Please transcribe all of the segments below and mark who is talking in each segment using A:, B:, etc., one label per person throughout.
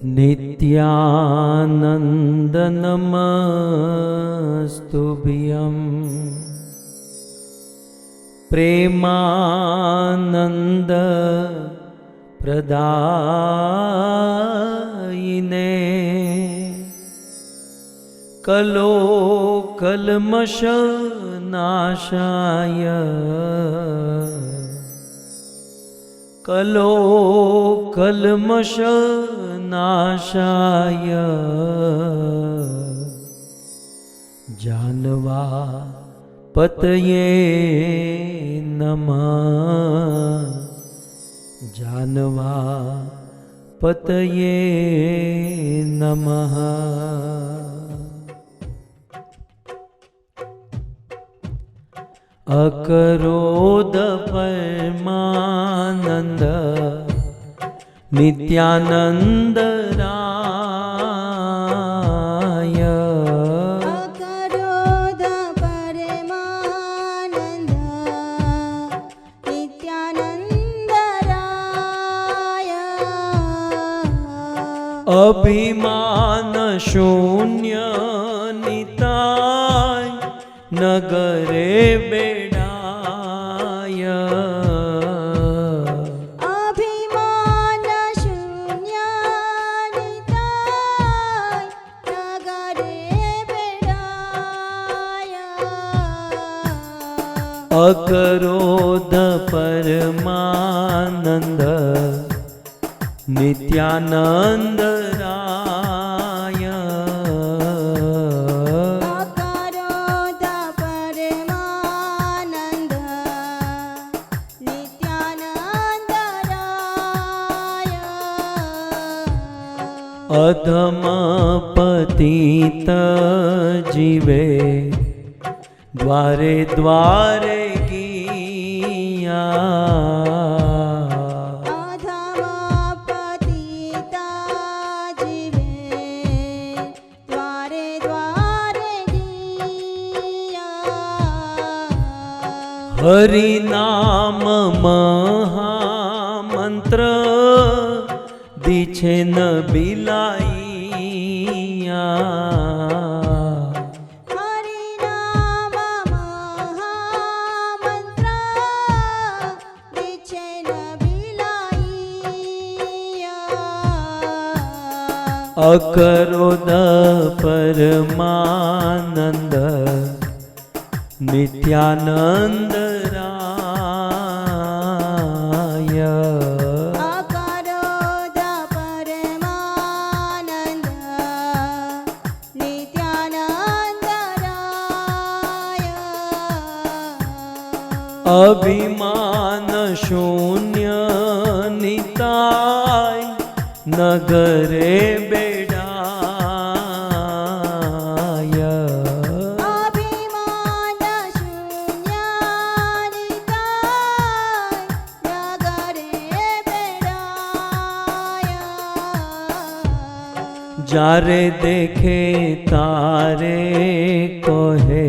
A: नित्यानन्द नमस्तुभ्यं प्रेमानन्द प्रदायिने कलो कल्मष नाशाय कलो कल्मष नाशाय जानवा पतये नमः जानवा पतये नमः। अकरोध परमानंद नित्यानंद राय
B: अकरोध परमानंद नित्यानंद राय
A: अभिमान शून्य निताय नगरे बेड़ाय
B: अभिमान शून्य निताय नगरे बेड़ाय
A: अकरोध परमानंद नित्यानंद राय
B: अकरोध परमानंद नित्यानंद राय
A: अधम पतित जीवे द्वारे द्वारे गिया
B: अधम पतिता जीवे द्वारे द्वारे गिया
A: हरि नाम महामंत्र दीछे न बिलाइया
B: हरि नाम महामंत्र दीछे न बिलाइया
A: अकरोध परमानंद नित्यानंद राय
B: अकरोध परमानंद नित्यानंद राय
A: अभिमान शून्य निताय नगरे बेड़ाय
B: अभिमान शून्य निताय नगरे बेड़ाय
A: जारे देखे तारे कोहे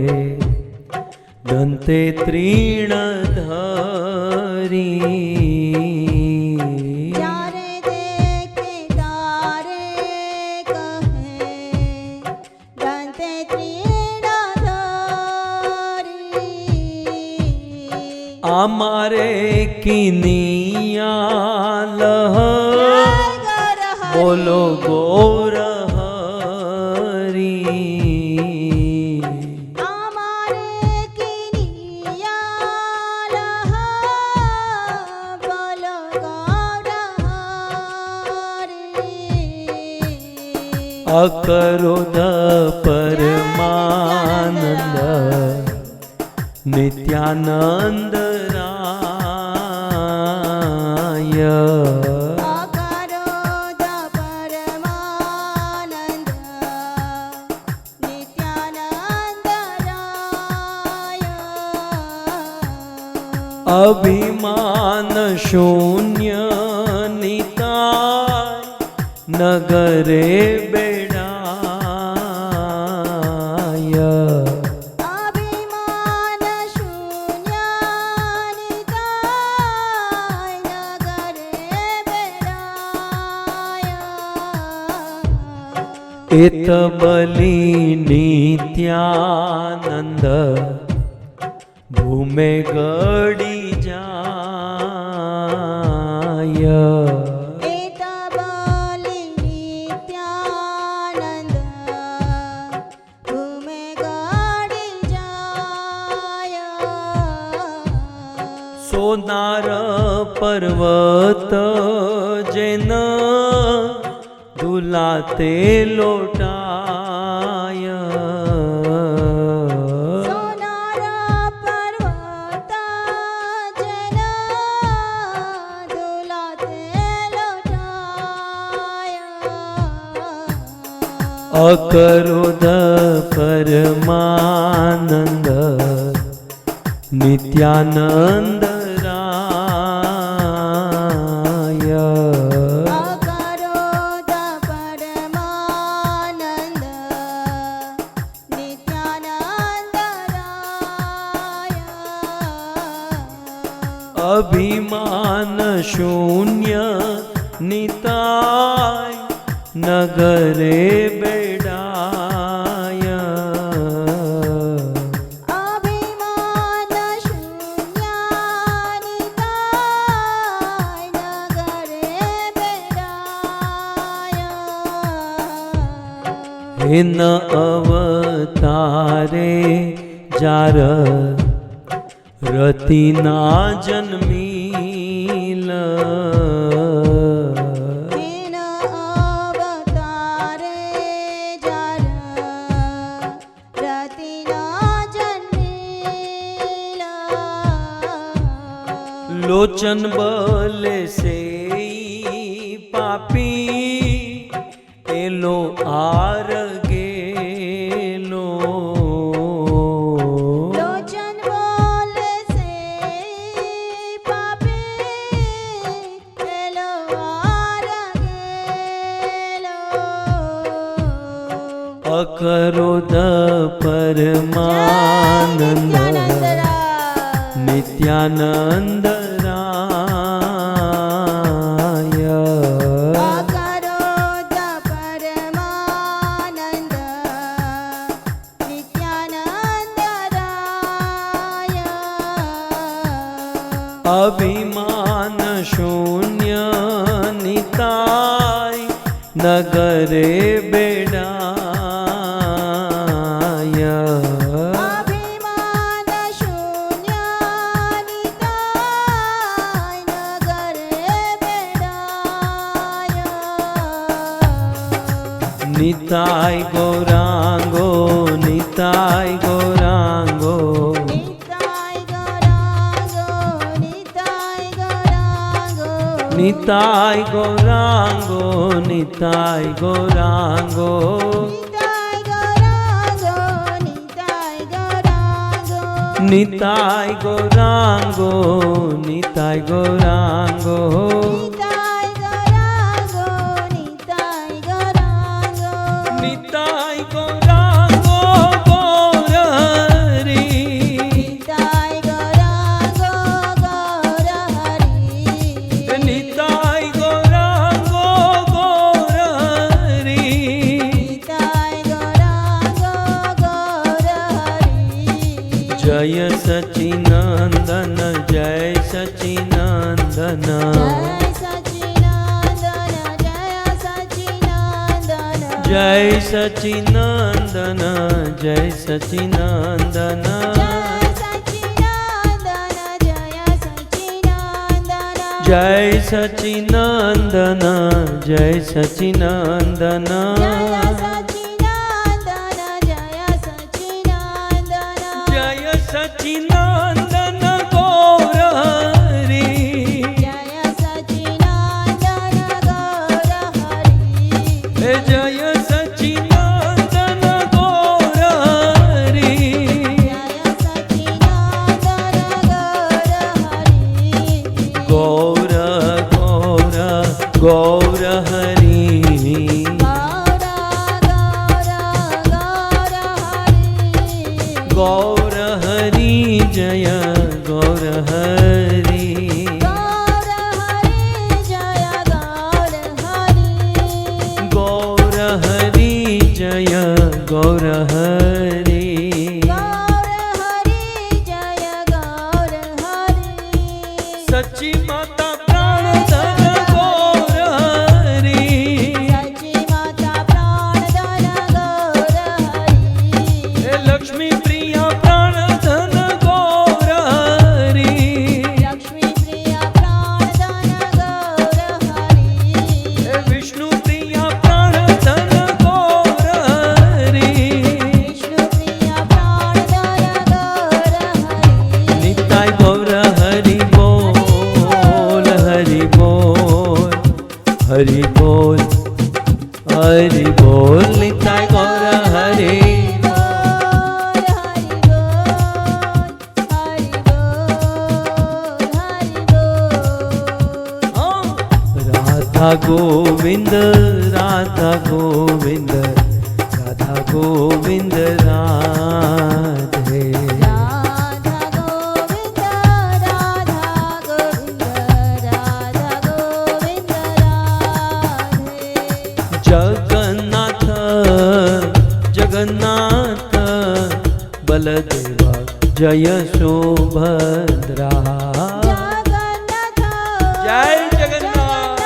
A: दंते तृण धरी
B: जारे देखे तारे कहे दंते तृणधारी
A: आमारे किनिया लह बोलो गोर हरी
B: हमारे किनिया लह बोलो गौरहरी
A: अकरोध परमानंद नित्यानंद राय
B: अकरोध परमानंद नित्यानंद राय
A: अभिमान शून्य निताय नगरे बेड़ाय
B: अभिमान शून्य निताय नगरे बेड़ाय
A: એત બલી નિત્યાનંદ ભૂમે ગડી જાય
B: એત બલિ નિત્યાનંદ ભૂમે ગડી જાય
A: સોનાર પર્વત જેન દુલાતે લોટાય
B: સોનાર પર્વત જેન દુલાતે લોટાય
A: અકરોધ પરમાનંદ નિત્યાનંદ રાય
B: અકરોધ પરમાનંદ નિત્યાનંદ રાય
A: અભિમાન શૂન્ય નિતાય નગરે બેડાય
B: અભિમાન શૂન્યાનિતાય નગરે બેડાય
A: હિન અવતારે જાર રતિના જન્મીલ
B: હિન અવતારે જાર રતિના જન્મેલ
A: લોચન બલે સે પાપી એલો આર ગેલો
B: લોચન બોલે સે પાપી એલો વાર ગેલો
A: અકરોધ પરમાનંદ નિત્યાનંદ રાય
B: અકરોધ પરમાનંદ નિત્યાનંદ રાય
A: અભિમાન શૂન્ય નિતાય નગરે બેડાય
B: અભિમાન શૂન્યાનિતાય નગરે બેડાય
A: નિતાય ગૌરાંગો નિતાય ગૌરાંગો
B: નિતાય ગૌરાંગો નિતાય ગૌરાંગો
A: નિતાય ગૌરાંગો નિતાય ગૌરાંગો
B: નિતાય ગૌરાંગો નિતાય ગૌરાંગો
A: નિતાય ગૌરાંગો
B: નિતાય ગૌરાંગો નિતાય
A: નિતાય
B: ગૌરાંગો
A: ગૌરાંગો ગૌર હરી
B: નિતાય ગૌરાંગો ગૌર હરી
A: નિતાય ગૌરાંગો ગૌર હરી
B: નિતાય ગૌરાંગો ગૌર હરી
A: જય સચિનંદન જય સચિનંદન
B: જય સચિનંદન જય સચિનંદન
A: જય સચિનંદન જય સચિનંદન જય સચિનંદન ગૌર હરી હે જય સચિનંદન ગૌર હરી ગૌર ગૌર ગૌર હરી ગૌર હરી જય ગૌર હરી ગૌર गौर हरि
B: गौर हरि जय गौर हरि
A: सच्ची माता प्राण धन गौर हरि
B: सच्ची माता प्राण धन गौर हरि
A: हे लक्ष्मी प्रिया प्राण धन गौर हरि
B: लक्ष्मी प्रिया प्राण धन गौर हरि
A: हे विष्णु प्रिया प्राण धन गौर हरि
B: विष्णु प्रिया प्राण धन गौर हरि
A: निताय गौर हरि बोल हरि बोल हरि बोल हरि बोल निताय गौर हरि राधा गोविंद राधा गोविंद राधा गोविंद राधे जगन्नाथ जगन्नाथ बलदेवा जय सुभद्रा जय जगन्नाथ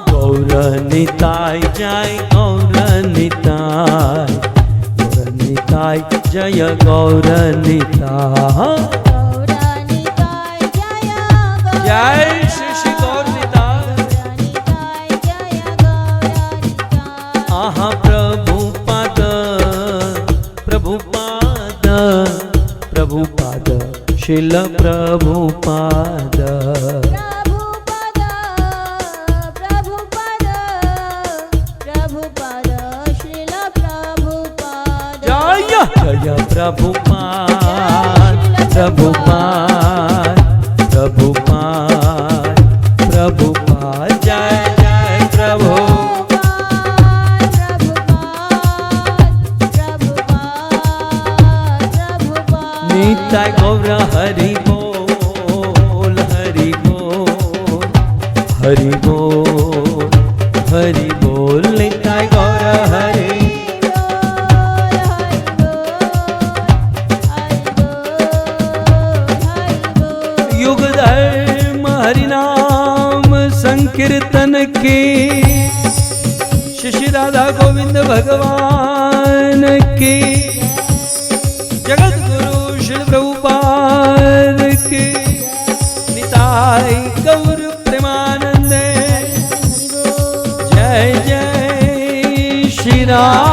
A: गौर निताय जय गौर निताय जय गौर निताय जय श्री श्री गौर निताय आहा प्रभुपाद प्रभुपाद प्रभुपाद शिल प्रभुपाद जय जय प्रभुपाद प्रभुपाद प्रभुपाद प्रभुपाद जय जय प्रभु निताय गौर हरि बोल हरि बोल हरि बोल हरि बोल निताय गौर हरि युग धर्म हरि नाम संकीर्तन के श्री राधा गोविंद भगवान की जगत गुरु श्री प्रभुपाद के निताय गौर प्रेमानंद जय जय श्री राम